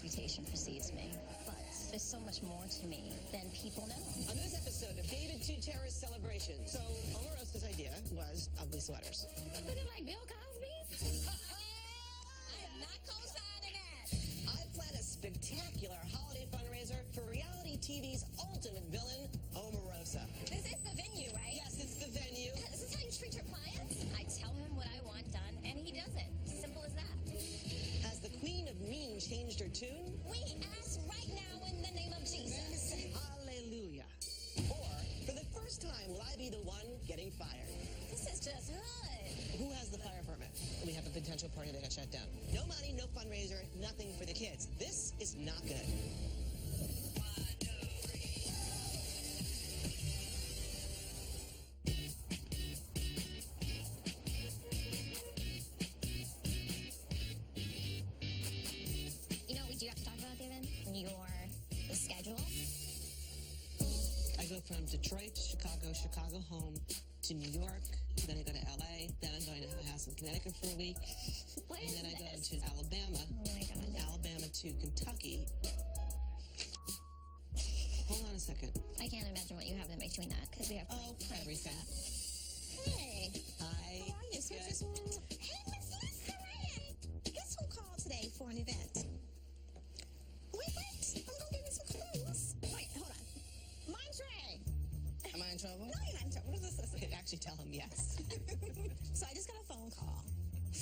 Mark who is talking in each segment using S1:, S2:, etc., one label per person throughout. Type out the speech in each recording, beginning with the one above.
S1: reputation precedes me. But there's so much more to me than people know.
S2: On this episode of David Tutera's Celebration, so Omarosa's idea was ugly sweaters.
S1: Looking like Bill Cosby? I am not co-signing that.
S2: I plan a spectacular holiday fundraiser for reality TV's ultimate villain, Omarosa.
S1: This is the venue, right?
S2: Yes, it's the venue.
S1: Yeah, this is how you treat your clients? I tell him what I want done, and he does it. Simple as that.
S2: Has the Queen of Mean changed her tune?
S1: We ask right now in the name of Jesus.
S2: Hallelujah. Or, for the first time, will I be the one getting fired?
S1: This is just good.
S2: Who has the fire permit? We have a potential party that got shut down. No money, no fundraiser, nothing for the kids. This is not good.
S1: You know what we do have to talk about, David? Your schedule.
S2: I go from Detroit to Chicago home to New York, then I go to LA, then I'm going to have a house in Connecticut for a week,
S1: What
S2: and
S1: is
S2: then I go
S1: this?
S2: to Alabama,
S1: Oh my God.
S2: Alabama to Kentucky. Hold on a second.
S1: I can't imagine what you have in between that, because we have
S2: Everything.
S1: Hey.
S2: Hi.
S1: How are you? So
S2: Good.
S1: just, hey, Miss Lisa Ryan. Guess who called today for an event? Wait. I'm going to give you some clues. Wait, hold on. Montre.
S2: Am I in trouble?
S1: No, you're not in trouble. What is this?
S2: Actually, tell him yes.
S1: So I just got a phone call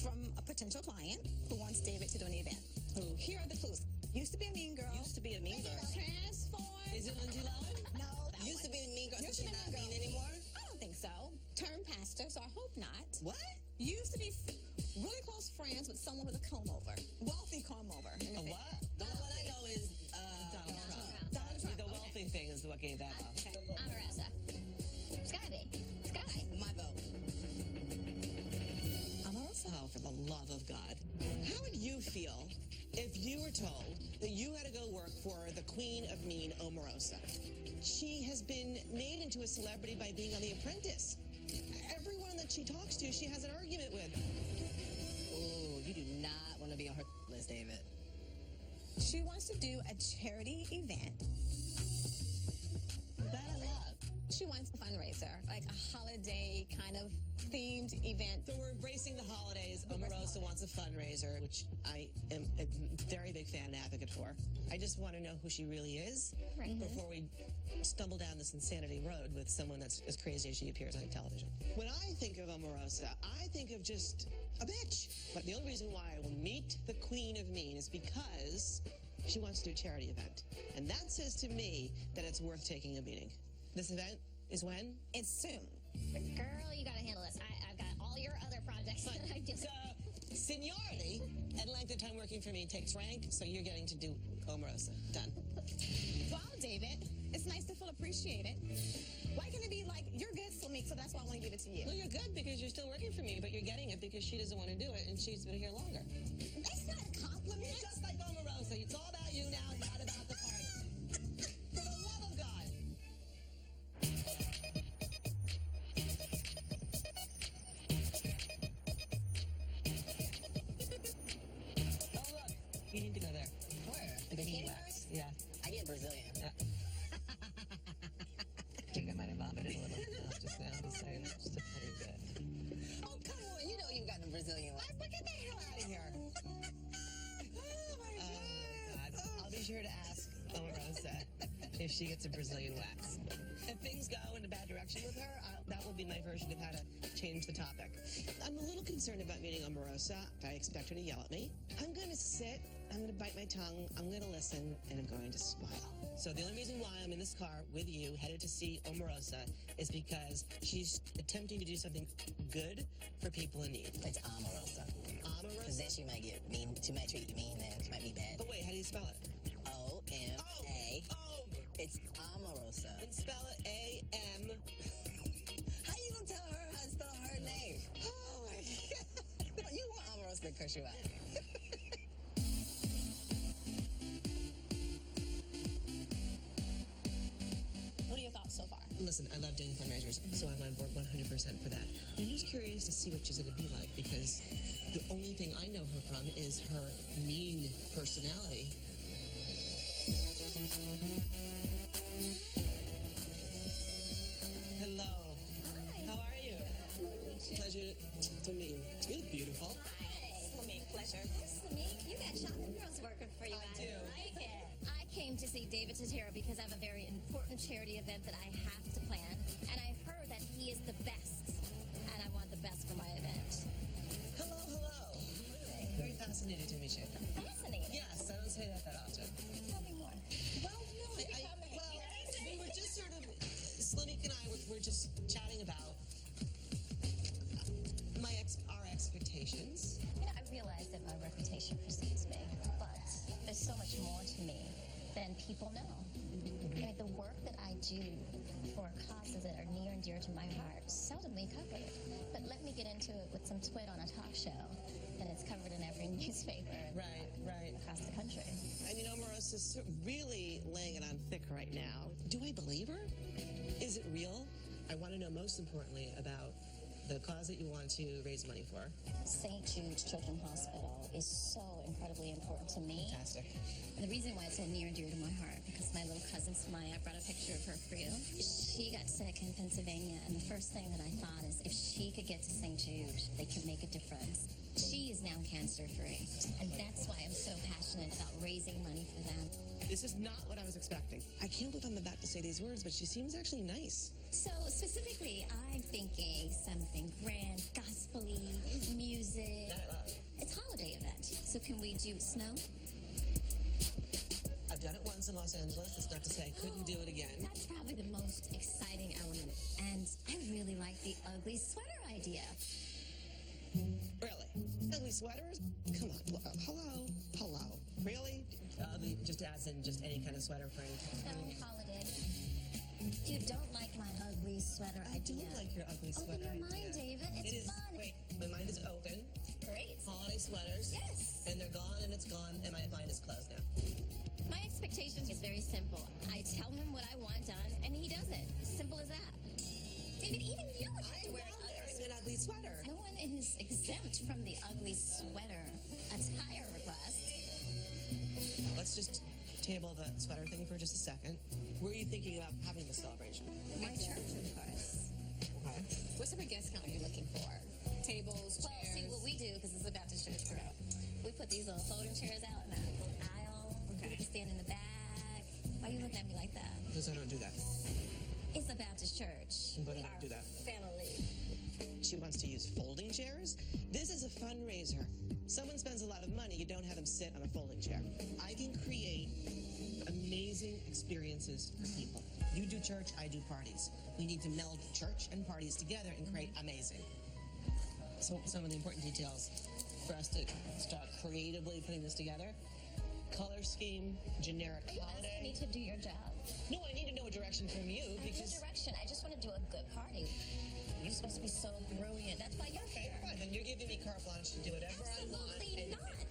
S1: from a potential client who wants David to do an event.
S2: Who?
S1: Here are the clues. Used to be a mean girl.
S2: Used to be a mean girl.
S1: Transformed.
S2: Is it Lindsay Lohan?
S1: No, that
S2: Used to
S1: one.
S2: be a mean girl.
S1: Used
S2: So
S1: to
S2: she's
S1: be a
S2: not
S1: mean
S2: mean
S1: girl.
S2: anymore?
S1: I don't think so. Turned pastor, so I hope not.
S2: What?
S1: Used to be really close friends with someone with a comb over. Wealthy comb over.
S2: A what? The only one I know is Donald Trump.
S1: Donald Trump.
S2: The wealthy thing is what gave that up.
S1: Okay. Omarosa. It's gotta be. It's gotta be.
S2: My vote.
S1: Omarosa.
S2: Oh, for the love of God. How would you feel if you were told that you had to go work for the Queen of Mean, Omarosa? She has been made into a celebrity by being on The Apprentice. Everyone that she talks to, she has an argument with.
S3: Ooh, you do not want to be on her list, David.
S1: She wants to do a charity event.
S2: That I love.
S1: She wants a fundraiser, like a holiday kind of themed event.
S2: So we're embracing the holidays. Omarosa wants a fundraiser, which I am a very big fan and advocate for. I just want to know who she really is
S1: Right.
S2: before we stumble down this insanity road with someone that's as crazy as she appears on television. When I think of Omarosa, I think of just a bitch. But the only reason why I will meet the Queen of Mean is because she wants to do a charity event. And that says to me that it's worth taking a meeting. This event is when?
S1: It's soon. Girl, you gotta handle this. I've got all your other projects that I do.
S2: So, seniority and length of time working for me takes rank, so you're getting to do Omarosa. Done.
S1: Wow, David. It's nice to feel appreciated. Why can't it be like, you're good for me, so that's why I want to give it to you?
S2: Well, you're good because you're still working for me, but you're getting it because she doesn't want to do it, and she's been here longer.
S1: That's not a compliment.
S2: It's just like Omarosa. It's all about you now, not about the party. For the love of God. Oh, look. You need to go there.
S3: Where?
S2: The bikini wax. Yeah.
S3: I get Brazilian.
S2: I think I might have vomited a little just now. Just saying. Just a pretty good.
S3: Oh, come on. You know you got the Brazilian one.
S2: But get the hell out of here.
S3: Oh, my
S2: God. I'll be sure to ask Omarosa if she gets a Brazilian wax. If things go in a bad direction with her, that will be my version of how to change the topic. I'm a little concerned about meeting Omarosa. I expect her to yell at me. I'm going to sit, I'm going to bite my tongue, I'm going to listen, and I'm going to smile. So the only reason why I'm in this car with you, headed to see Omarosa, is because she's attempting to do something good for people in need.
S3: It's Omarosa. Because then
S2: Omarosa?
S3: she might get mean. She might treat you mean, and she might be bad.
S2: But wait, how do you spell it?
S3: O-M-A.
S2: Oh!
S3: It's Omarosa.
S2: And spell it A-M.
S3: How you gonna tell her how to spell her name?
S2: Oh my God.
S3: You want Omarosa to curse you out.
S1: What are your thoughts so far?
S2: Listen, I love doing fundraisers, so I'm on board 100% for that. I'm just curious to see what she's going to be like, because the only thing I know her from is her mean personality. Hello. How are you? Pleasure to meet you. You look beautiful.
S1: Pleasure. Slamique, you got shopping girls working for you.
S2: I do.
S1: Like it. I came to see David Tutera because I have a very important charity event that I have to plan, and I've heard that he is the best, and I want the best for my event.
S2: Hello, hello. Very fascinated to meet you.
S1: Fascinating.
S2: Yes, I don't say that often.
S1: Tell me more.
S2: Well, no, we were just sort of, Slanique and I were just chatting about our expectations.
S1: You know, I realize that my reputation precedes me, but there's so much more to me than people know. I mean, the work that I do for causes that are near and dear to my heart seldomly covered. But let me get into it with some twit on a talk show, and it's covered in every newspaper
S2: Right.
S1: across the country.
S2: And you know, Marissa's really laying it on thick right now. Do I believe her? Is it real? I want to know most importantly about the cause that you want to raise money for.
S1: St. Jude's Children's Hospital is so incredibly important to me.
S2: Fantastic.
S1: And the reason why it's so near and dear to my heart, because my little cousin Samaya, I brought a picture of her for you. She got sick in Pennsylvania, and the first thing that I thought is if she could get to St. Jude, they could make a difference. She is now cancer-free, and that's why I'm so passionate about raising money for them.
S2: This is not what I was expecting. I can't believe I'm about to say these words, but she seems actually nice.
S1: So specifically, I'm thinking something grand, gospel-y, music.
S2: That I love.
S1: It's a holiday event, so can we do snow?
S2: I've done it once in Los Angeles. It's not to say I couldn't do it again.
S1: That's probably the most exciting element. And I really like the ugly sweater idea.
S2: Really? Ugly sweaters? Come on. Hello. Really? Ugly, just as in just any kind of sweater print.
S1: Don't call it in. You don't like my ugly sweater
S2: I
S1: idea.
S2: don't like your ugly sweater
S1: Open your
S2: idea.
S1: mind, David. It's
S2: It is.
S1: fun.
S2: Wait, my mind is open.
S1: Great.
S2: Holiday sweaters.
S1: Yes.
S2: And they're gone and it's gone and my mind is closed now.
S1: My expectation is very simple. I tell him what I want done, and he does it. Simple as that. David, even you would have to wear
S2: I'm wearing an ugly sweater.
S1: No one is exempt from the ugly sweater attire request.
S2: Let's just table the sweater thing for just a second. Where are you thinking about having the celebration?
S1: My church, of course.
S2: Okay.
S3: What type of guest count are you looking for? Tables,
S1: Well,
S3: chairs?
S1: see, what we do, because it's a Baptist church girl, we put these little folding chairs out in that little aisle.
S3: Okay.
S1: You can stand in the back. Why are you looking at me like that?
S2: Because I don't do that.
S1: It's a Baptist church.
S2: But I
S1: We
S2: don't
S1: are
S2: do that.
S1: family.
S2: She wants to use folding chairs. This is a fundraiser. Someone spends a lot of money, you don't have them sit on a folding chair. I can create amazing experiences for people. You do church, I do parties. We need to meld church and parties together and create amazing. So some of the important details for us to start creatively putting this together. Color scheme, generic
S1: Are you asking
S2: holiday.
S1: me to do your job?
S2: No, I need to know a direction from you
S1: I have no
S2: because...
S1: direction. I just want to do a good party. You're supposed to be so brilliant. That's why you're
S2: Okay,
S1: here.
S2: fine. Then you're giving me carte blanche to do whatever I want.
S1: Absolutely not.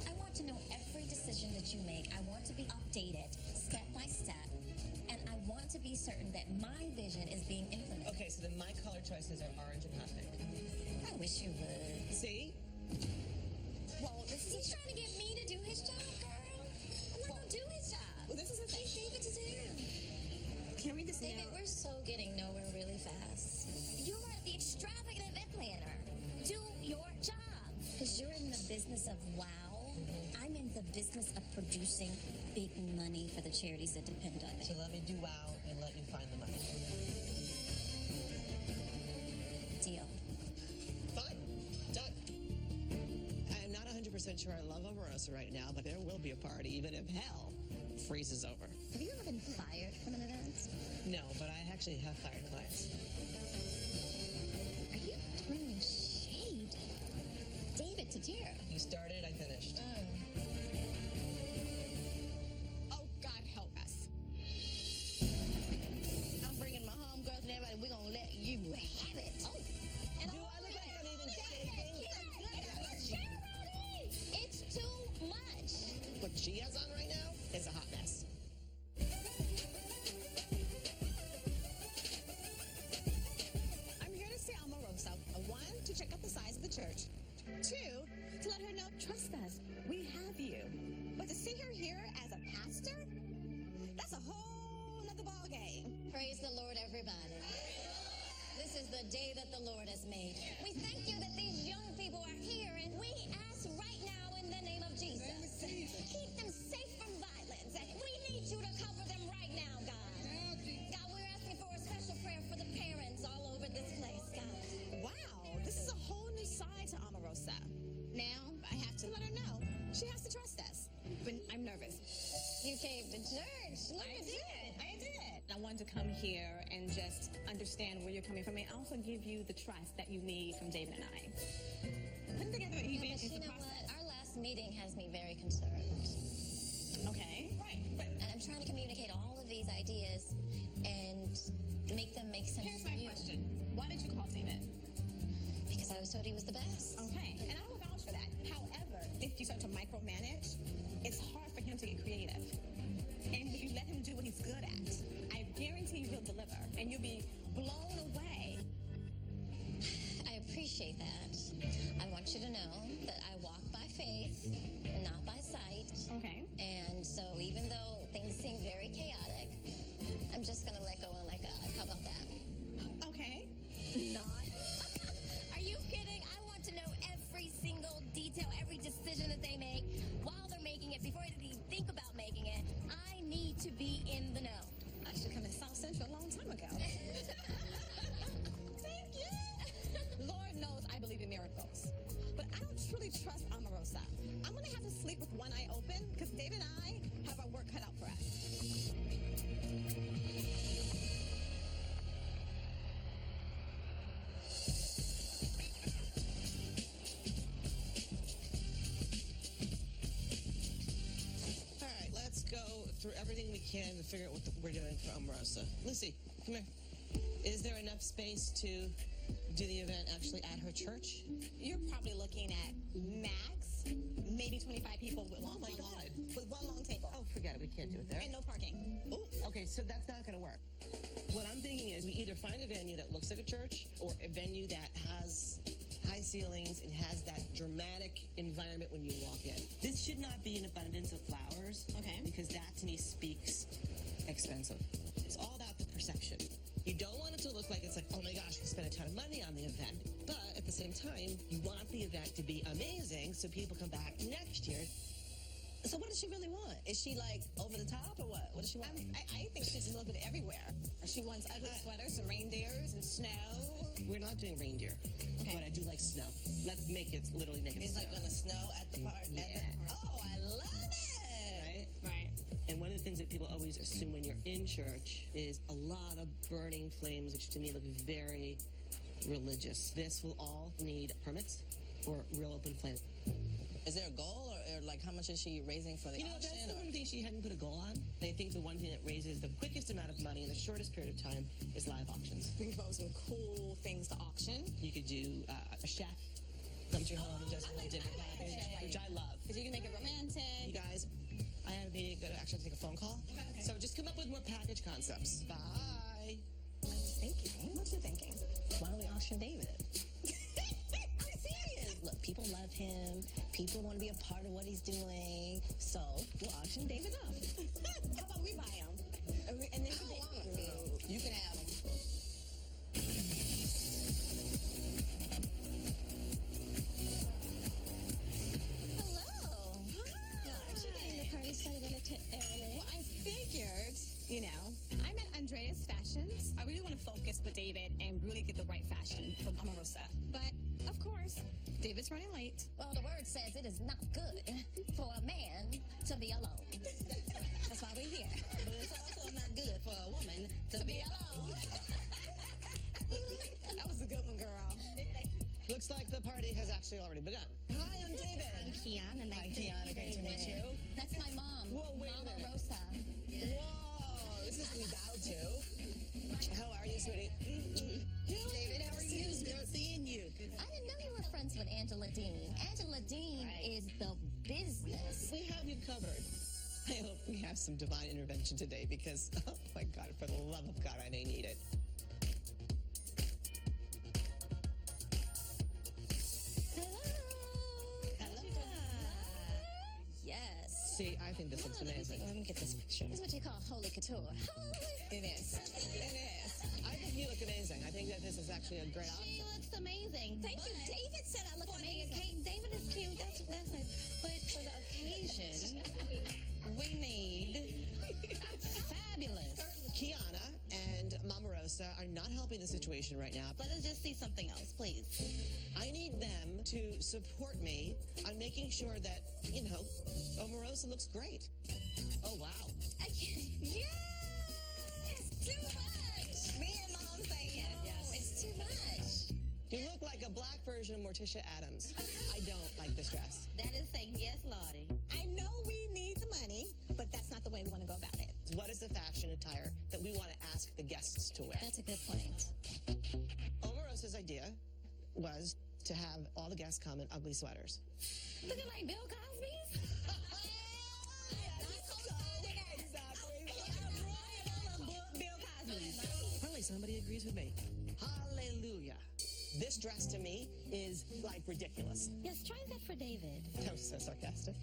S1: I want to know every decision that you make. I want to be updated step by step. And I want to be certain that my vision is being implemented.
S2: Okay, so then my color choices are orange and hot pink.
S1: I wish you would.
S2: See?
S1: Well, he's trying to get me to do his job, girl. I'm not going to do his job.
S3: Well, this is the thing.
S1: David to do.
S3: Can we just
S1: David, we're so getting nowhere really fast. You're the extravagant event planner. Do your job. Because you're in the business of wow. I'm in the business of producing big money for the charities that depend on
S2: So
S1: me.
S2: let me do wow and let you find the money.
S1: Deal.
S2: Fine. Done. I am not 100% sure I love Omarosa right now, but there will be a party even if hell freezes over.
S1: Have you ever been fired from an event?
S2: No, but I actually have fired clients.
S1: Are you throwing shade? David Tutera.
S2: You started, I finished.
S3: Oh, God help us. I'm bringing my homegirls and everybody. We're going to let you have it.
S1: Oh. And
S2: Do I look like I'm even shaking?
S1: Charity! It's too much.
S2: What she has on right now is a hot mess.
S3: I'm here to see Omarosa. One, to check out the size of the church. Two, to let her know, trust us, we have you. But to see her here as a pastor,
S1: day that the Lord has made. We thank you that these young people are here, and we ask right now in the name of Jesus, keep them safe from violence. And we need you to cover them right now, God. God, we're asking for a special prayer for the parents all over this place, God.
S3: Wow, this is a whole new side to Omarosa. Now, I have to let her know. She has to trust us. But I'm nervous.
S1: You came to church. Look at you.
S3: I did. I wanted to come here and just understand where you're coming from and also give you the trust that you need from David and I. Putting together an event is
S1: You
S3: the
S1: know what?
S3: process.
S1: Our last meeting has me very concerned.
S3: Okay, right. But
S1: And I'm trying to communicate all of these ideas and make them make sense
S3: here's
S1: to
S3: my
S1: you.
S3: question. Why did you call David?
S1: Because I was told he was the best.
S3: Okay, and I will vouch for that. However, if you start to micromanage, it's hard for him to get creative. And if you let him do what he's good at, I guarantee you he'll deliver, and you'll be blown away.
S1: I appreciate that. I want you to know that I walk by faith, not by sight.
S3: Okay.
S1: And so even though things seem very chaotic, I'm just going to let go and let God. How about that?
S3: Okay.
S1: Not. Are you kidding? I want to know every single detail, every decision that they make while they're making it, before they even think about making it. I need to be in the know.
S3: I should come to South Central a long time ago. Thank you. Lord knows I believe in miracles. But I don't truly trust Omarosa. I'm going to have to sleep with one eye open because David and I have our work cut out for us.
S2: All right, let's go through everything we can to figure out what we're doing for Omarosa. Lucy, come here. Is there enough space to do the event actually at her church?
S3: You're probably looking at max, maybe 25 people with one,
S2: Oh my God.
S3: with one long table.
S2: Oh, forget it. We can't do it there.
S3: And no parking.
S2: Oh, okay, so that's not going to work. What I'm thinking is we either find a venue that looks like a church or a venue that has high ceilings and has that dramatic environment when you walk in. This should not be an abundance of flowers.
S3: Okay.
S2: Because that to me speaks expensive. It's all about the perception. You don't want it to look like it's like, oh my gosh, we spent a ton of money on the event. But at the same time, you want the event to be amazing so people come back next year. So what does she really want? Is she like over the top or what? What does she want?
S3: I think she's a little bit everywhere. She wants ugly sweaters and reindeers and snow.
S2: We're not doing reindeer,
S3: Okay.
S2: but I do like snow. Let's make it literally naked
S3: It's
S2: snow.
S3: like gonna snow at the park.
S2: Yeah.
S3: Oh, I love it.
S2: Right?
S3: Right.
S2: And one of the things that people always assume when you're in church is a lot of burning flames, which to me look very religious. This will all need permits or real open flame.
S4: Is there a goal or like how much is she raising for the
S2: You know, that's
S4: auction?
S2: the one thing she hadn't put a goal on. I think the one thing that raises the quickest amount of money in the shortest period of time is live auctions.
S3: We can propose some cool things to auction.
S2: You could do a chef comes to your home and does a
S3: I like
S2: dinner
S3: that.
S2: package, which I love.
S3: Because you can make it
S2: You
S3: romantic.
S2: guys, I have a meeting. Got to actually take a phone call.
S3: Okay.
S2: So just come up with more package concepts. Bye.
S3: Thinking. What you thinking?
S4: Why don't we auction David?
S3: I'm serious.
S4: Look, people love him. People want to be a part of what he's doing. So we'll auction David off.
S3: How about we buy them? And then
S4: I don't want him. You can have him.
S1: Hello. Aren't you getting the party started a little early?
S3: Well, I figured, you know, I'm at Andrea's Fashions. I really want to focus with David and really get the right fashion from Omarosa. But, of course, David's running late.
S1: Well, the word says it is not good for a man to be alone.
S3: That's why we're here.
S4: But it's also not good for a woman to be alone.
S3: That was a good one, girl.
S2: Looks like the party has actually already begun.
S4: Hi, I'm David.
S1: I'm Kiana.
S4: Hi, Kiana. Great to meet you.
S1: That's my mom,
S2: Whoa, wait a
S1: Mama
S2: minute.
S1: Rosa.
S4: Whoa, this is we bow to. How are you, sweetie? David, how are you? Good seeing you.
S1: I didn't know you were friends with Angela Dean. Angela Dean is the business.
S2: We have you covered. I hope we have some divine intervention today because, oh my God, for the love of God, I may need it.
S1: Yes.
S2: See, I think this looks amazing.
S4: Let me get this picture.
S1: This is what you call holy couture.
S3: It is. It is.
S2: I think you look amazing. I think that this is actually a great
S3: She
S2: option.
S3: looks amazing. Thank you. David said I look amazing. Okay, David is cute. That's nice. But for the occasion, we need fabulous.
S2: Kiana and Mama Rosa are not helping the situation right now.
S3: Let us just see something else, please.
S2: I need them to support me on making sure that, Omarosa looks great. Oh, wow.
S3: Yes! Too much! Me and Mom say yes.
S1: It's too much.
S2: You look like a black version of Morticia Adams. I don't like this dress.
S3: That is saying yes, Lottie. I know we need the money, but that's not the way we want to go about it.
S2: What is the fashion attire that we want to ask the guests to wear?
S1: That's a good point.
S2: Omarosa's idea was to have all the guests come in ugly sweaters.
S3: Looking like Bill Cosby's?
S2: Apparently somebody agrees with me. Hallelujah. This dress to me is like ridiculous.
S3: Yes, try that for David.
S2: That was so sarcastic.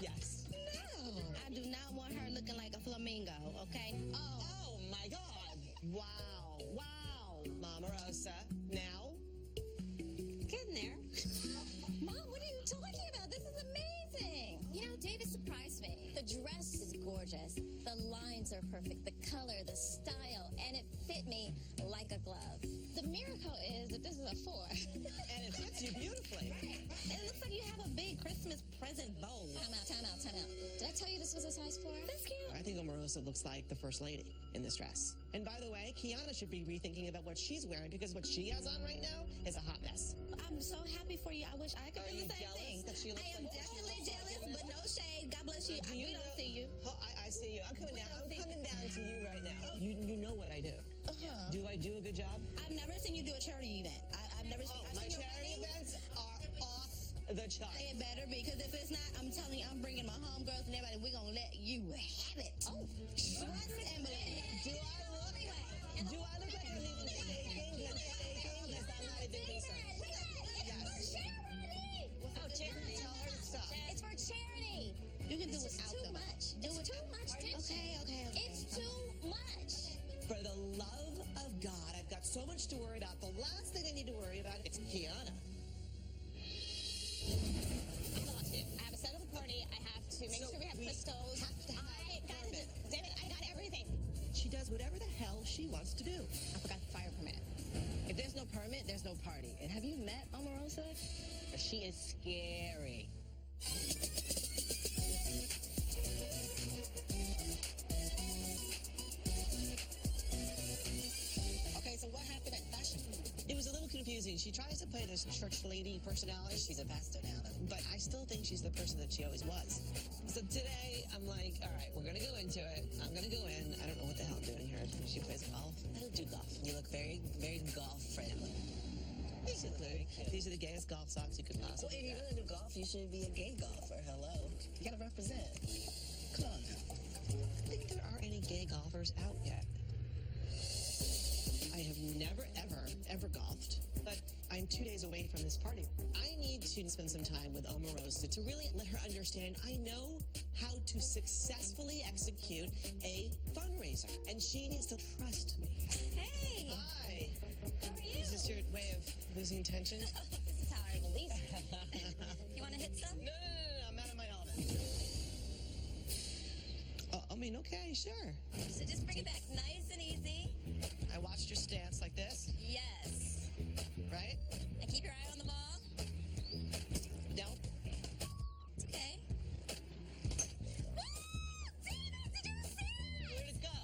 S2: Yes.
S3: No. I do not want her looking like a flamingo, okay?
S2: Oh my God. Wow. Wow. Mama Rosa. Now?
S3: Getting there.
S1: Mom, what are you talking about? This is amazing. David surprised me. The dress is gorgeous. The lines are perfect. The color, the style, and it fit me like a glove. The miracle is that this is a 4.
S2: And it fits you beautifully.
S3: It looks like you have a big Christmas present bowl.
S1: Time out. Did I tell you this was a size 4?
S3: That's cute.
S2: I think Omarosa looks like the first lady in this dress. And by the way, Kiana should be rethinking about what she's wearing because what she has on right now is a hot mess.
S3: I'm so happy for you. I wish I could
S2: Are
S3: do
S2: you
S3: the same
S2: jealous
S3: thing.
S2: that she looks
S3: I am
S2: like-
S3: definitely jealous, but no shade. God bless you.
S2: Do
S3: We
S2: you
S3: don't
S2: know-
S3: see you.
S2: Oh, I see you. I'm coming down. I'm coming down to you right now. You know what I do.
S3: Uh-huh.
S2: Do I do a good job?
S3: I've never seen you do a charity event. I've never seen. I've
S2: My
S3: seen your
S2: charity
S3: wedding.
S2: events are off the chart.
S3: It better be, because if it's not, I'm telling you, I'm bringing my homegirls and everybody. We're gonna let you have it. Oh, trust and believe.
S2: Do I look like I'm even faking? Because I'm not even concerned. Yes. Oh, charity. Tell her to stop.
S1: It's for charity.
S3: You can do
S1: It's
S3: without
S1: too
S3: them.
S1: much. It's too much tension.
S3: Okay.
S1: It's too much.
S2: For the love of God, I've got so much to worry about. The last thing I need to worry about is Kiana.
S1: I got to. I have a set up a party. I have to make
S2: So
S1: sure we have
S2: we
S1: crystals.
S2: have to have
S1: I got
S2: permit.
S1: it. David, I got everything.
S2: She does whatever the hell she wants to do.
S3: I forgot the fire permit. If there's no permit, there's no party. And have you met Omarosa? She is scary. Okay, so what happened at Fashion Week?
S2: It was a little confusing. She tries to play this church lady personality.
S3: She's a pastor now, though.
S2: But I still think she's the person that she always was. So today, I'm like, all right, we're going to go into it. I'm going to go in. I don't know what the hell I'm doing here. She plays golf. I don't do golf. You look very, very golf friendly. These are the gayest golf socks you could possibly
S4: If you're
S2: get.
S4: going to do golf, you should be a gay golfer. Hello. You got to represent. Come on now.
S2: I don't think there are any gay golfers out yet. I have never, ever golfed, but I'm 2 days away from this party. I need to spend some time with Omarosa to really let her understand I know how to successfully execute a fundraiser, and she needs to trust me.
S1: Hey,
S2: Hi.
S1: how are you?
S2: Is this your way of losing tension?
S1: This is how I release it. You want to hit some?
S2: No, I'm out of my element. Okay, sure.
S1: So just bring it back nice and easy.
S2: I watched your stance like this,
S1: Yes.
S2: right?
S1: And keep your eye on the ball.
S2: No.
S1: It's okay. Woo! David, did you see that?
S2: Where'd it go?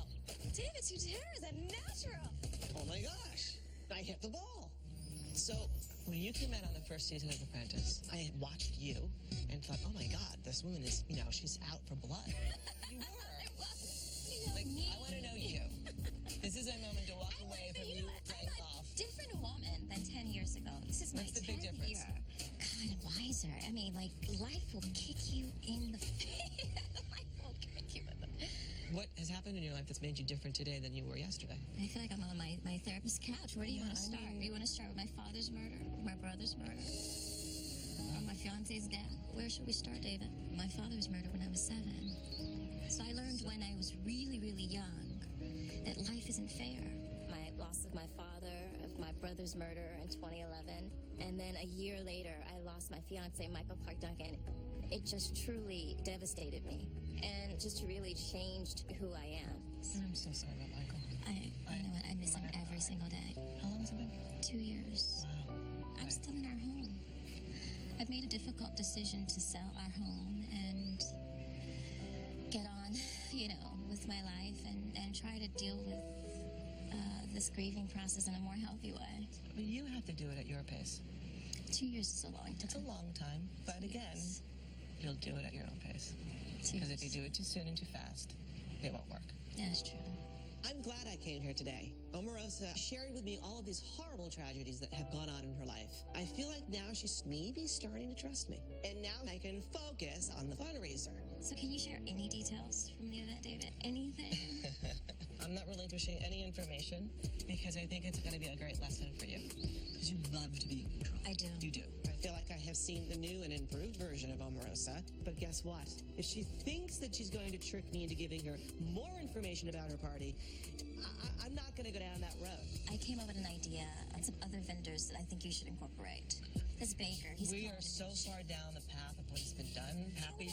S1: David Tutera is a natural.
S2: Oh my gosh, I hit the ball. So when you came out on the first season of Apprentice, I had watched you and thought, oh my God, this woman is, she's out for blood. You were.
S1: I was.
S2: Like, I want to know you. This is a moment to walk away from you playing golf.
S1: Different woman than 10 years ago. This is my
S2: What's the big
S1: 10th
S2: difference?
S1: year. God, and wiser. I mean, like, life will kick you in the face. Life will kick you in the
S2: What has happened in your life that's made you different today than you were yesterday?
S1: I feel like I'm on my therapist's couch. Where do you want to start? You want to start with my father's murder? My brother's murder? My fiance's death? Where should we start, David? My father was murdered when I was 7. So I learned when I was really, really young that life isn't fair. loss of my father, of my brother's murder in 2011. And then a year later, I lost my fiance, Michael Clark Duncan. It just truly devastated me and just really changed who I am.
S2: I'm so sorry about Michael.
S1: I know it. I miss him every single day.
S2: How long has it been?
S1: 2 years.
S2: Wow.
S1: I'm still in our home. I've made a difficult decision to sell our home and get on, with my life and try to deal with this grieving process in a more healthy way.
S2: But you have to do it at your pace.
S1: 2 years is a long time.
S2: It's a long time, but again, you'll do it at your own pace. Because if you do it too soon and too fast, it won't work.
S1: That's true.
S4: I'm glad I came here today. Omarosa shared with me all of these horrible tragedies that have gone on in her life. I feel like now she's maybe starting to trust me. And now I can focus on the fundraiser.
S1: So can you share any details from the event, David? Anything?
S2: I'm not relinquishing any information because I think it's going to be a great lesson for you. Because you love to be in control.
S1: I do.
S2: You do.
S4: I feel like I have seen the new and improved version of Omarosa. But guess what? If she thinks that she's going to trick me into giving her more information about her party, I'm not going to go down that road.
S1: I came up with an idea on some other vendors that I think you should incorporate. This baker,
S2: We are so far down the path of what's been done. Happy.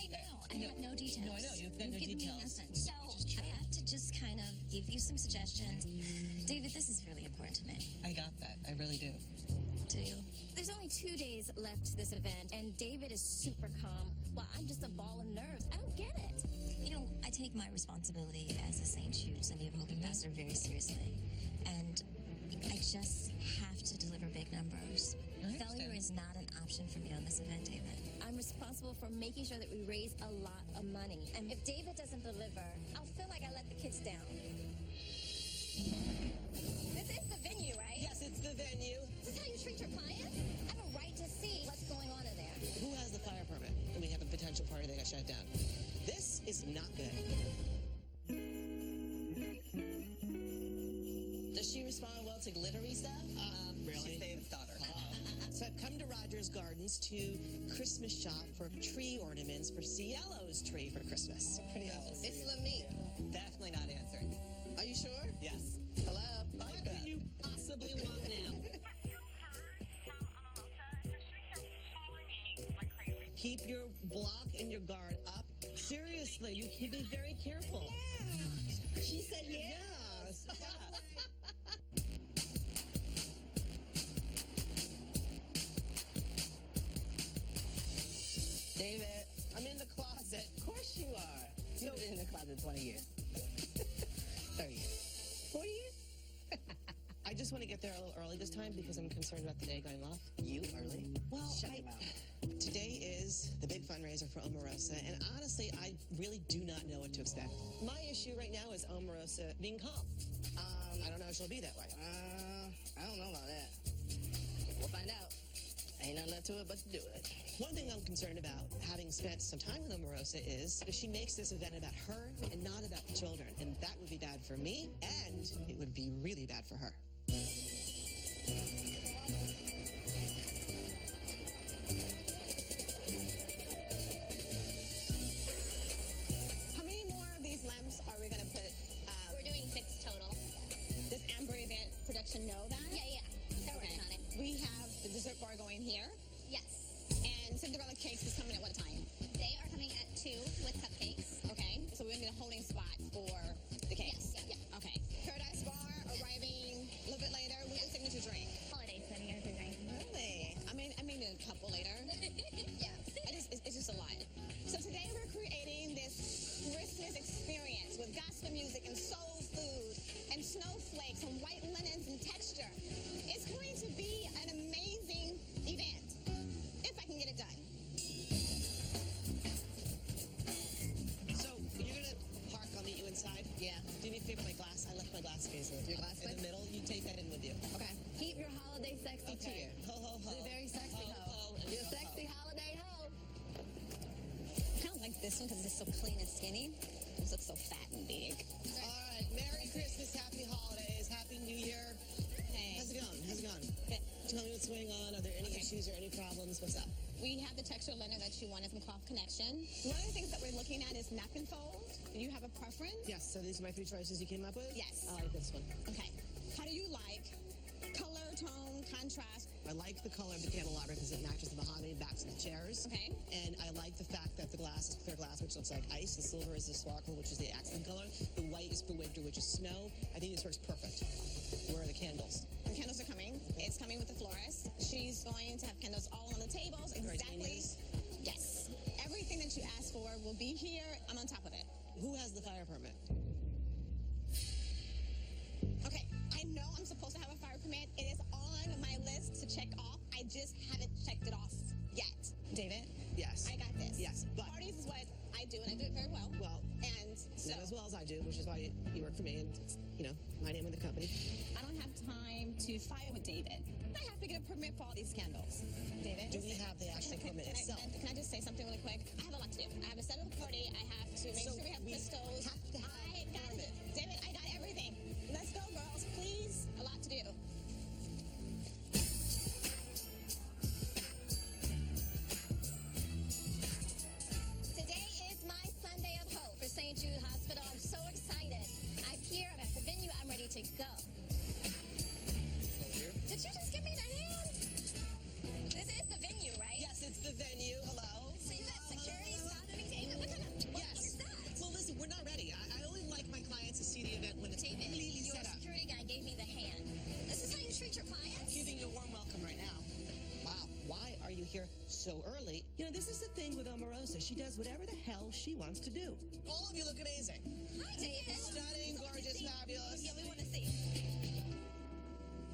S1: I have no details.
S2: No, I know. You've got no
S1: given me
S2: details.
S1: nothing. So I have to just kind of give you some suggestions. David, this is really important to me.
S2: I got that. I really do.
S1: Do you? There's only 2 days left to this event, and David is super calm while I'm just a ball of nerves. I don't get it. I take my responsibility as a St. Jude's and Hope ambassador very seriously. And I just have to deliver big numbers. Failure is not an option for me on this event, David. I'm responsible for making sure that we raise a lot of money. And if David doesn't deliver, I'll feel like I let the kids down. This is the venue, right?
S4: Yes, it's the venue.
S1: This is how you treat your clients? I have a right to see what's going on in there.
S4: Who has the fire permit? And we have a potential party that got shut down. This is not good. Does she respond well to glittery stuff? Really?
S2: She's David's daughter.
S4: So I've come to Rogers Gardens to Christmas shop for tree ornaments for Cielo's tree for Christmas. Pretty awesome.
S2: It's Lamy. Definitely not answering.
S4: Are you sure?
S2: Yes.
S4: Hello?
S2: What can you possibly want now? Keep your block and your guard up. Seriously, you can be very careful.
S4: Yeah. She said yes.
S2: David,
S4: I'm in the closet.
S2: of course you are. You've been in the closet 20 years. 30 years. 40 years?
S4: I just want to get there a little early this time because I'm concerned about the day going off.
S2: You early?
S4: Well,
S2: Shut your mouth.
S4: Today is the big fundraiser for Omarosa, and honestly, I really do not know what to expect. My issue right now is Omarosa being calm. I don't know if she'll be that way.
S5: I don't know about that. We'll find out. Ain't nothing left to it but to do it.
S4: One thing I'm concerned about, having spent some time with Omarosa, is if she makes this event about her and not about the children, and that would be bad for me, and it would be really bad for her.
S3: How many more of these lamps are we going to put?
S1: We're doing 6 total.
S3: Does Amber Event Production know that?
S1: Yeah. They're working on it.
S3: We have the dessert bar going here,
S1: Yes.
S3: and Cinderella Cakes is coming at what time?
S1: They are coming at 2 with cupcakes.
S3: Okay, so we're going to need a holding spot for the cakes.
S1: Yes, yeah.
S3: Okay. Paradise Bar arriving a little bit later. What's your signature drink?
S1: Holiday setting everything.
S3: Really? I mean a couple later.
S1: Yeah.
S3: It's just a lot. So today we're creating this Christmas experience with gospel music and soul food and snowflakes and white linens and texture. It's going to be an amazing event if I can get it done.
S4: So, you're going to park, I'll meet you inside?
S5: Yeah.
S4: Do me a favor, my glass. I left my glass case in
S5: Your glass
S4: in
S5: case?
S4: the middle. You take that in with you.
S5: Okay. Keep your holiday sexy cheer.
S4: Ho, ho, ho.
S5: You're very sexy,
S4: Ho,
S5: ho.
S4: ho, and
S5: You're
S4: ho, ho.
S5: sexy holiday ho.
S3: I don't like this one because it's so clean and skinny. This looks so fat and big.
S4: All right. Merry Christmas. Happy holidays. Happy New Year.
S3: Hey.
S4: How's it going? How's it going?
S3: Good.
S4: Tell me what's going on. Are there any issues or any problems? What's up?
S3: We have the texture linen that you wanted from Cloth Connection. One of the things that we're looking at is napkin fold. Do you have a preference?
S4: Yes. So these are my 3 choices you came up with?
S3: Yes.
S4: I like this one.
S3: Okay. How do do you like? Color, tone, contrast?
S4: I like the color of the candelabra because it matches the mahogany backs of the chairs.
S3: Okay.
S4: And I like the fact that the glass is clear glass, which looks like ice. The silver is the sparkle, which is the accent color. The white is for winter, which is snow. I think this works perfect. Where are the candles?
S3: The candles are coming. It's coming with the florist. She's going to have candles all on the tables. Exactly.
S4: Gardenias?
S3: Yes. Everything that you asked for will be here. I'm on top of it.
S4: Who has the fire permit?
S3: Okay, I know I'm supposed to have a fire permit. It is on my list to check off. I just haven't checked it off yet. David?
S4: Yes.
S3: I got this.
S4: Yes, but...
S3: Parties is what I do, and I do it very well.
S4: Well,
S3: and so...
S4: not as well as I do, which is why you work for me, and it's, you know, my name in the company.
S3: I don't have time to fight with David. I have to get a permit for all these candles. David?
S4: Do we have the actual permit itself?
S3: Can I just say something really quick? I have a lot to do. I have to set up a party. I have to make sure we have crystals. I got it. David, I got everything. Let's go, girls. Please. A lot to do.
S1: Today is my Sunday of hope for St. Jude Hospital. I'm so excited. I'm here. I'm at the venue. I'm ready to go. Did you just give me the hand? This is the venue, right?
S4: Yes, it's the venue. Hello?
S1: So you got security stopping me? David, look at that. What
S4: Yes.
S1: is that?
S4: Well, listen, we're not ready. I only like my clients to see the event when it's
S1: David,
S4: completely
S1: your
S4: set up.
S1: security guy gave me the hand. This is how you treat your clients?
S4: Giving you a warm welcome right now. Wow, why are you here so early? You know, this is the thing with Omarosa. She does whatever the hell she wants to do. All of you look amazing.
S1: Hi, David.
S4: Stunning, gorgeous, fabulous.
S1: Yeah, we want to see.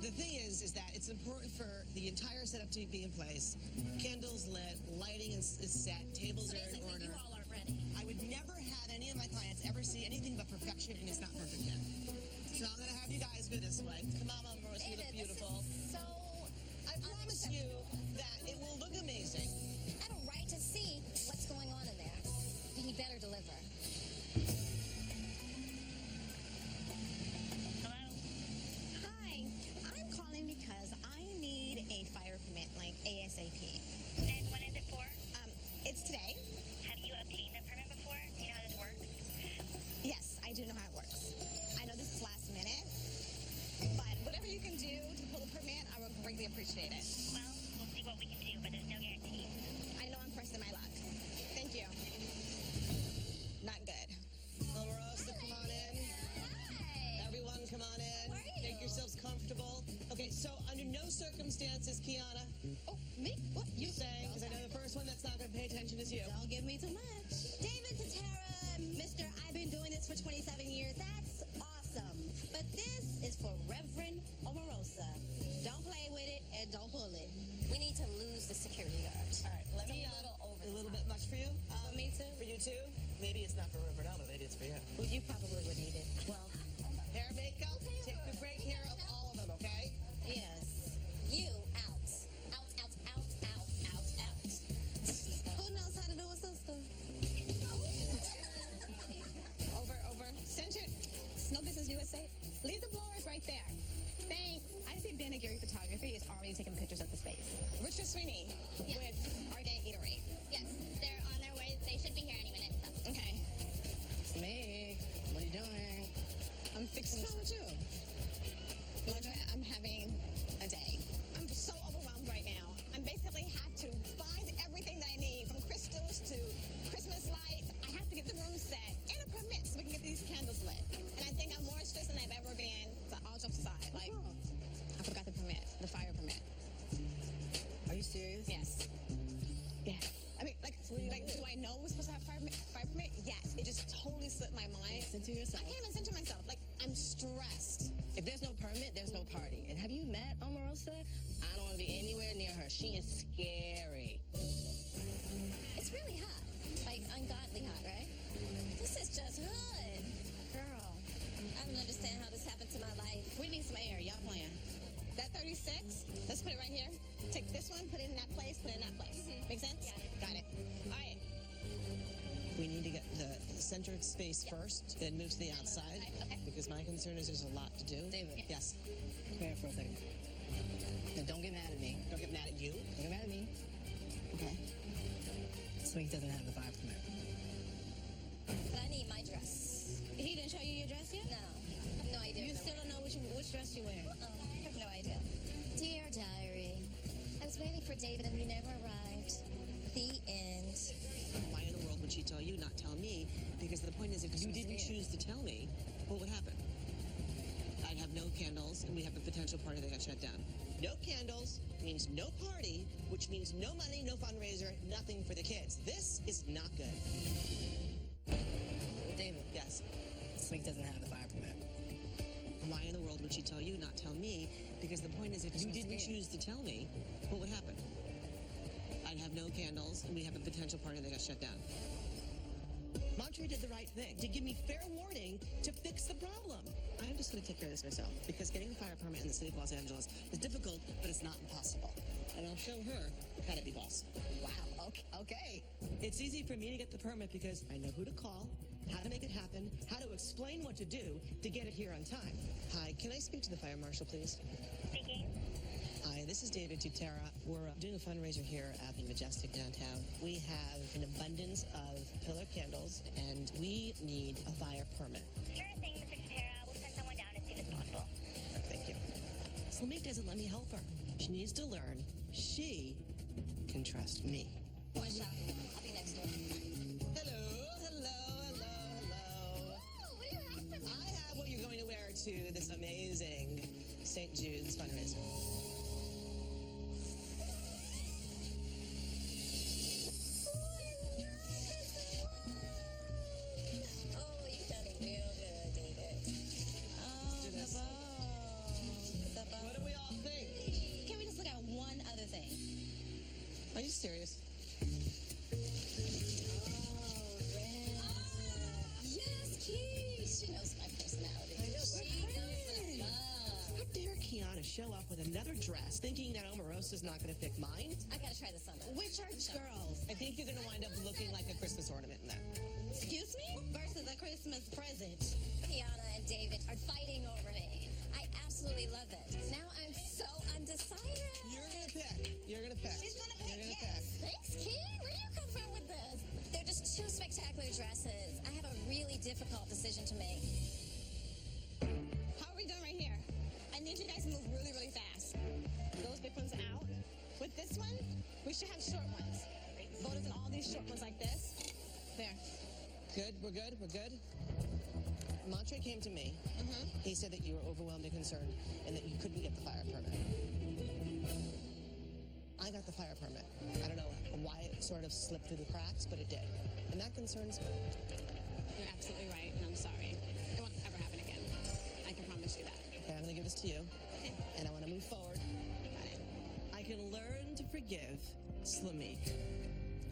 S4: The thing is that it's important for the entire setup to be in place. Candles lit, lighting is set, tables
S1: So
S4: are in
S1: basically,
S4: order.
S1: you all aren't ready.
S4: I would never have any of my clients ever see anything but perfection, and it's not perfect yet. So I'm going to have you guys go this way. Come on, Omarosa, you look
S1: David,
S4: beautiful.
S1: this is so
S4: I promise you that it will look amazing.
S1: I have a right to see what's going on in there. You better deliver.
S3: Hello? Hi. I'm calling because I need a fire permit, like ASAP.
S6: And when is it for?
S3: It's today.
S6: Have you obtained a permit before? Do you know how this works?
S3: Yes, I do know how it works. I know this is last minute, but whatever you can do to pull a permit, I would greatly appreciate it.
S6: Well, we'll see what we can do, but there's no guarantee.
S3: I know I'm pressing my luck. Thank you. Not good.
S4: Omarosa, come on in.
S1: Hi.
S4: Everyone, come on in.
S1: Where are you?
S4: Make yourselves comfortable. Okay, so under no circumstances, Kiana,
S3: Oh, me? What?
S4: you saying, because I know the first one that's not going to pay attention is you.
S3: Don't give me too much.
S1: David, Tutera, Mr. I've been doing this for 27 years. That's awesome. But this is for Reverend Omarosa. Don't play with it and don't pull it. We need to lose the security guard.
S4: All right, let
S1: It's
S4: me,
S1: a little over
S4: a
S1: the
S4: little
S1: top.
S4: bit much for you?
S3: For me too?
S4: For you too? Maybe it's not for Reverend Elma, maybe it's for you.
S3: Well, you probably would need it. Well,
S4: Hair, makeup, take good great care of all of them, okay?
S3: yes.
S1: You out. Out, out, out, out, out, out.
S3: Who knows how to do a sister? Over. Center. No Business USA. Leave the blowers right there. Thanks. I see Ben and Gary Photography is already taking pictures of the space. Richard Sweeney with Argay Eatery.
S1: Yes, they're on their way. They should be here any minute.
S3: Okay.
S5: Me? What are you doing?
S3: I'm fixing
S5: What's wrong with you?
S3: Audra, I'm having a day. I'm so overwhelmed right now. I basically have to find everything that I need, from crystals to Christmas lights. I have to get the room set and a permit so we can get these candles lit. And I think I'm more stressed than I've ever been. So all jokes aside, like, I forgot the permit, the fire permit.
S5: Are you serious?
S3: Yes. Yes. I mean, like, do I know we're supposed to have fire permit? Yes. It just totally slipped my mind.
S5: Center yourself.
S3: I can't even center myself. Like, I'm stressed.
S5: If there's no permit, there's no party. And have you met Omarosa? I don't want to be anywhere near her. She is scary.
S1: It's really hot. Like, ungodly hot, right? This is just hood. Girl, I don't understand how this happened to my life.
S3: We need some air. Y'all playing. That 36, let's put it right here. Take this one, put it in that place, put it in that place. Make sense? Got it. All right.
S4: We need to get the centered space first, then move to the outside.
S1: Okay.
S4: Because my concern is there's a lot to do.
S5: David.
S4: Yes.
S5: Come here for a second. Now, don't get mad at me.
S4: Don't get mad at you.
S5: Don't get mad at me. Okay. Swing doesn't have the fire permit.
S1: But I need my dress.
S3: He didn't show you your dress yet?
S1: No, I have no idea.
S3: You still don't know which dress you're wearing?
S4: tell you, not tell me, because the point is, if you didn't choose to tell me, what would happen? I'd have no candles, and we'd have a potential party that got shut down. No candles means no party, which means no money, no fundraiser, nothing for the kids. This is not good.
S5: David,
S4: Yes.
S5: Smink doesn't have the fire permit.
S4: Why in the world would she tell you, not tell me? Because the point is, if you didn't choose to tell me, what would happen? I'd have no candles, and we'd have a potential party that got shut down. Montre did the right thing to give me fair warning to fix the problem. I'm just going to take care of this myself, because getting a fire permit in the city of Los Angeles is difficult, but it's not impossible. And I'll show her how to be boss.
S5: Wow, okay.
S4: It's easy for me to get the permit because I know who to call, how to make it happen, how to explain what to do to get it here on time. Hi, can I speak to the fire marshal, please?
S6: Speaking.
S4: Hi, this is David Tutera. We're doing a fundraiser here at the Majestic downtown. We have an abundance of pillar candles, and we need a fire permit.
S6: Sure thing, Mr. Tutera. We'll send someone down as soon as possible.
S4: Thank you. Slimmy doesn't let me help her. She needs to learn she can trust me.
S1: One shot. I'll be next door.
S4: Hello.
S1: What do you have for me?
S4: I have what you're going to wear to this amazing St. Jude's fundraiser.
S1: Oh, you done real good, David.
S4: Do this. What do we all think?
S1: Can we just look at one other thing?
S4: Are you serious?
S1: Yes, Keith. She knows my personality. She knows my
S4: How dare Kiana show up with another dress thinking that Omarosa's not going to pick mine?
S1: I gotta try this on.
S5: Which are girls?
S4: I think you're going to wind up looking like a Christmas ornament in that.
S5: Excuse me? Versus a Christmas present.
S1: Kiana and David are fighting over me. I absolutely love it. Now I'm so undecided.
S4: You're going to pick. You're going to pick.
S1: She's gonna pick,
S4: You're gonna
S1: yes. Thanks, Key. Where do you come from with this? They're just two spectacular dresses. I have a really difficult decision to make.
S3: How are we doing right here? I need you guys to move really, really fast. Those big ones out. With this one, we should have short ones. Voters and all these short ones like this. There.
S4: Good? We're good? We're good? Montre came to me. He said that you were overwhelmed and concerned and that you couldn't get the fire permit. I got the fire permit. I don't know why it sort of slipped through the cracks, but it did. And that concerns me.
S3: You're absolutely right, and I'm sorry. It won't ever happen again. I can promise you that.
S4: Okay, I'm going to give this to you.
S3: Okay.
S4: And I want to move forward.
S3: Got it.
S4: I can learn to forgive Slamique.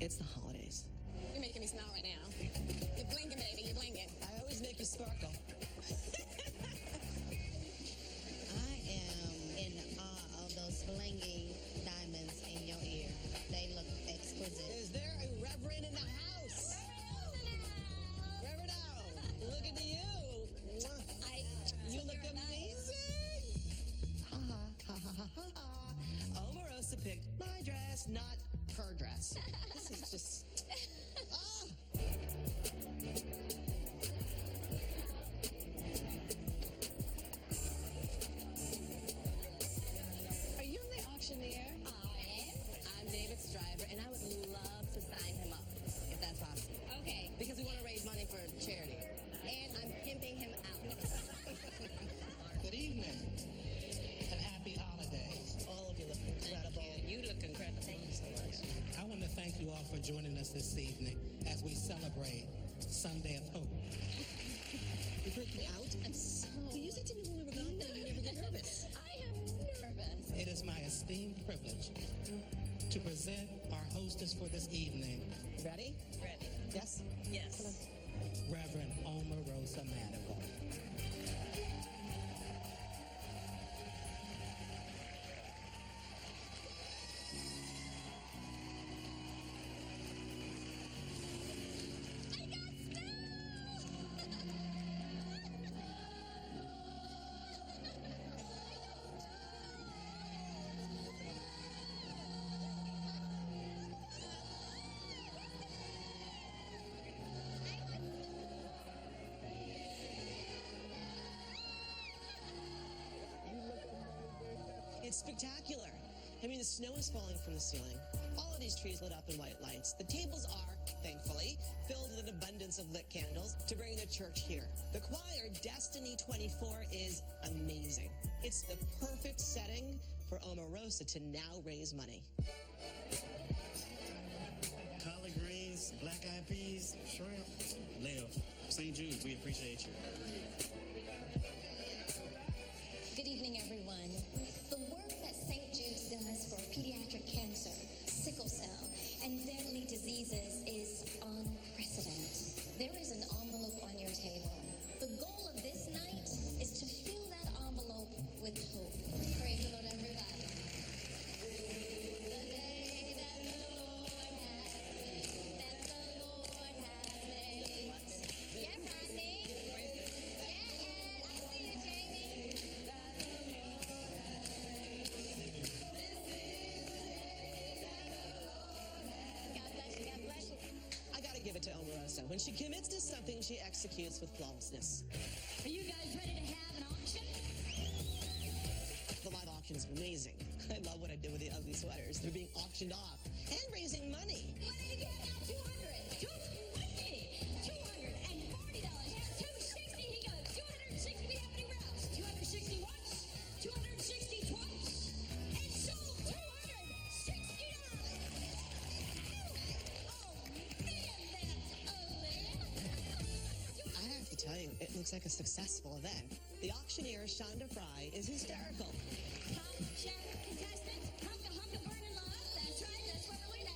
S4: It's the holidays.
S3: You're making me smile right now. You're blinking, baby. You're blinking.
S4: I always make you sparkle.
S7: I am in awe of those blingy diamonds in your ear. They look exquisite.
S4: Is there a reverend in the house? Reverend Al, looking to you. Mwah. You look amazing. Ha ha ha ha ha ha. Omarosa picked my dress, not her dress. This is just.
S5: Are you the auctioneer? I'm David's driver, and I would love to sign him up, if that's possible.
S1: Okay.
S5: Because we want to raise money for charity. And I'm pimping him out.
S8: Good evening and happy holidays.
S4: All of you look incredible.
S5: You look incredible.
S4: Thank you so much.
S8: I want to thank you all for joining us this evening as we celebrate Sunday of Hope.
S4: You're breaking out?
S1: I'm so...
S4: You said to me when we were gone that you never get nervous.
S1: I am nervous.
S8: It is my esteemed privilege to present our hostess for this evening,
S4: Ready?
S5: Ready?
S4: Yes?
S5: Yes.
S8: Reverend Omarosa Manigault.
S4: It's spectacular. I mean, the snow is falling from the ceiling. All of these trees lit up in white lights. The tables are, thankfully, filled with an abundance of lit candles to bring the church here. The choir, Destiny 24, is amazing. It's the perfect setting for Omarosa to now raise money.
S9: Collard greens, black-eyed peas, shrimp, Liv, St. Jude, we appreciate you.
S1: Good evening, everyone. The work that St. Jude's does for pediatric cancer, sickle cell, and deadly diseases is unprecedented. There is an envelope on your table. The goal of this night is to fill that envelope with hope. Praise the Lord, everybody. The day that the Lord has made, that the Lord has made. Yeah, Rodney. Yeah, Ed. I see you, Jamie. God bless you, God bless you.
S4: I gotta give it to Omarosa. When she commits to something, she executes with flawlessness.
S1: Are you guys ready to have an auction?
S4: The live auction is amazing. I love what I did with the ugly sweaters. They're being auctioned off and raising money.
S1: What did you get? $200. $240. Yeah, $260. He goes. $260. We have any rounds? 260 once. 260 twice. And sold $260. Oh man, that's ugly.
S4: I have to tell you, it looks like a successful event. The auctioneer, Shonda Fry, is hysterical.
S1: Come check contestants. Hunka burning love. That's right. That's what we're looking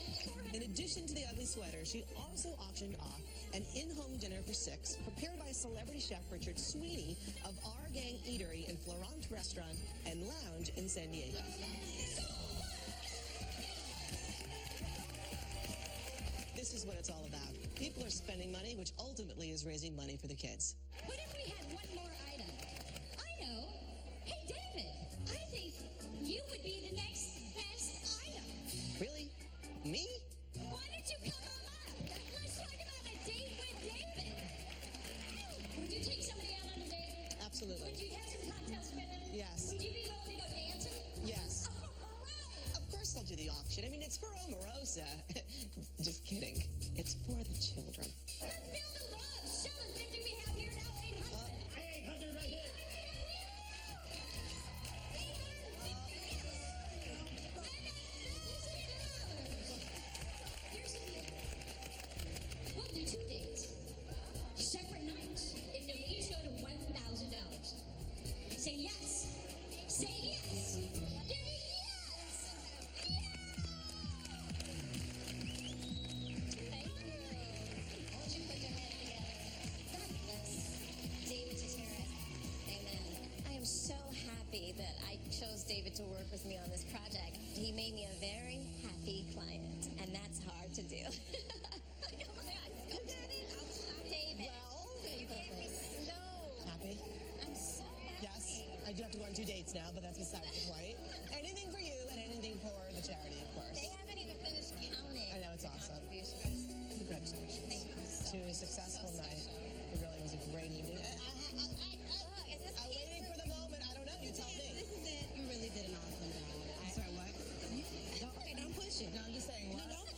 S1: at.
S4: In addition to the ugly sweater, she also auctioned off an in-home dinner for 6 prepared by celebrity chef Richard Sweeney of Our Gang Eatery and Florent Restaurant and Lounge in San Diego. This is what it's all about. People are spending money, which ultimately is raising money for the kids.
S1: What if we had one more item? I know. Hey, David, I think you would be the next best item.
S4: Really? Me?
S1: Why don't you come on up? Let's talk about a date with David. Would you take somebody out on a date?
S4: Absolutely.
S1: Would you have some cocktails with them?
S4: Yes.
S1: Would you be willing to go dancing?
S4: Yes.
S1: Oh, all right.
S4: Of course I'll do the auction. I mean, it's for Omarosa. Just kidding. It's for the children.
S1: Let's build a love. 750 we have here now, 800.
S9: 800 right here.
S1: Here's the deal. We'll do 2 dates. Separate nights. If they each go to $1,000. Say yes. Say yes. Give me yes. Thank you. Won't you put your hands together? God bless David Tutera. Amen. I am so happy that I chose David to work with me on this project. He made me a very happy client, and that's hard to do. David.
S4: Happy?
S1: I'm so happy.
S4: Yes. I do have to go on 2 dates now, but that's beside the point. Anything for you and anything for the charity, of course.
S1: They haven't even finished counting.
S4: I know, it's awesome.
S1: Contributions.
S4: Congratulations.
S1: Thank you so
S4: To a successful night. It really was a great evening.
S1: Look, is this
S4: I'm waiting for the moment. I don't know. You tell me.
S7: This is it. You really did an awesome job.
S4: Sorry, what?
S7: Okay, don't push it.
S4: No, I'm just saying.
S7: No,
S4: What?
S7: don't